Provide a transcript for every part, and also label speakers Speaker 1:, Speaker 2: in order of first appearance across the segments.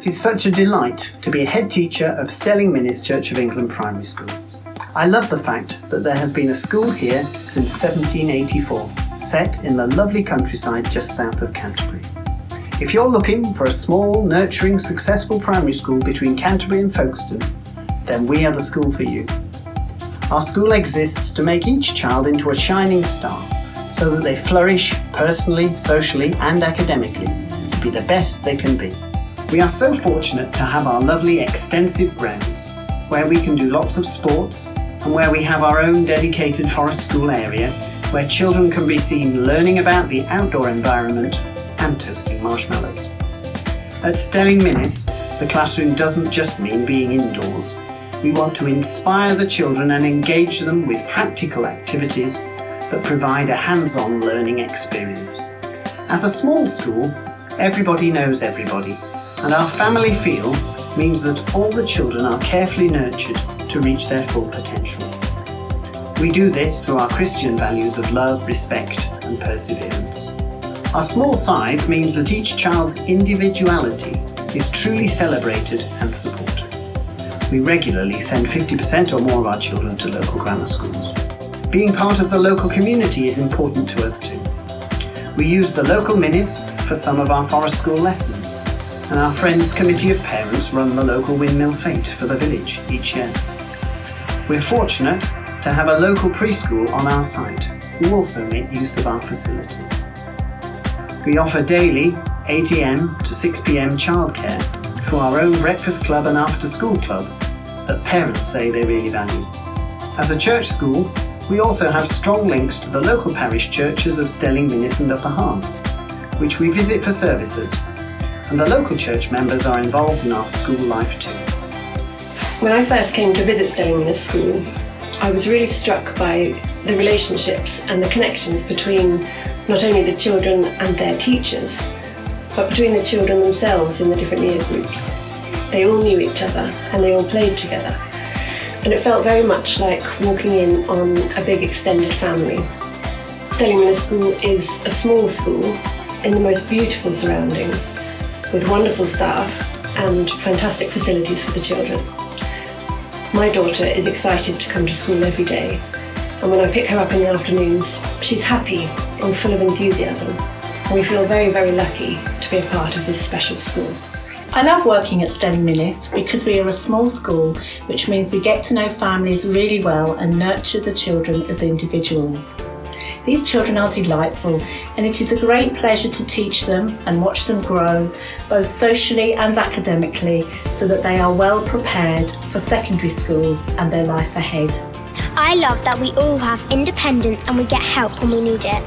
Speaker 1: is such a delight to be a head teacher of Stelling Minnis Church of England Primary School. I love the fact that there has been a school here since 1784, set in the lovely countryside just south of Canterbury. If you're looking for a small, nurturing, successful primary school between Canterbury and Folkestone, then we are the school for you. Our school exists to make each child into a shining star, so that they flourish personally, socially and academically to be the best they can be. We are so fortunate to have our lovely extensive grounds where we can do lots of sports and where we have our own dedicated forest school area where children can be seen learning about the outdoor environment and toasting marshmallows. At Stelling Minnis, the classroom doesn't just mean being indoors. We want to inspire the children and engage them with practical activities that provide a hands-on learning experience. As a small school, everybody knows everybody, and our family feel means that all the children are carefully nurtured to reach their full potential. We do this through our Christian values of love, respect and perseverance. Our small size means that each child's individuality is truly celebrated and supported. We regularly send 50% or more of our children to local grammar schools. Being part of the local community is important to us too. We use the local Minnis for some of our forest school lessons, and our Friends Committee of Parents run the local windmill fete for the village each year. We're fortunate to have a local preschool on our site who also make use of our facilities. We offer daily 8 a.m. to 6 p.m. childcare through our own breakfast club and after school club that parents say they really value. As a church school, we also have strong links to the local parish churches of Stelling Minnis and Upper Harts, which we visit for services, and the local church members are involved in our school life too.
Speaker 2: When I first came to visit Stelling Minnis School, I was really struck by the relationships and the connections between not only the children and their teachers, but between the children themselves in the different year groups. They all knew each other and they all played together. And it felt very much like walking in on a big extended family. Stelling Minnis School is a small school in the most beautiful surroundings, with wonderful staff and fantastic facilities for the children. My daughter is excited to come to school every day, and when I pick her up in the afternoons, she's happy and full of enthusiasm. And we feel very, very lucky to be a part of this special school.
Speaker 3: I love working at Stelling Minnis because we are a small school, which means we get to know families really well and nurture the children as individuals. These children are delightful, and it is a great pleasure to teach them and watch them grow, both socially and academically, so that they are well prepared for secondary school and their life ahead.
Speaker 4: I love that we all have independence and we get help when we need it.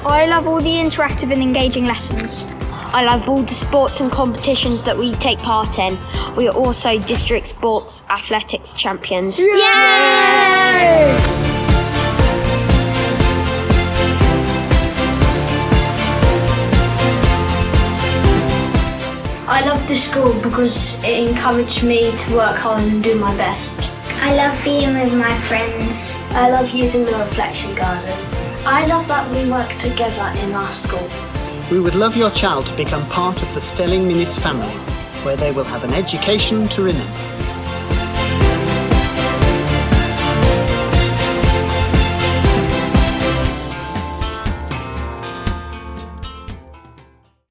Speaker 5: I love all the interactive and engaging lessons.
Speaker 6: I love all the sports and competitions that we take part in. We are also district sports athletics champions.
Speaker 5: Yay!
Speaker 7: I love the school because it encouraged me to work hard and do my best.
Speaker 4: I love being with my friends.
Speaker 7: I love using the reflection garden. I love that we work together in our school.
Speaker 1: We would love your child to become part of the Stelling Minnis family, where they will have an education to remember.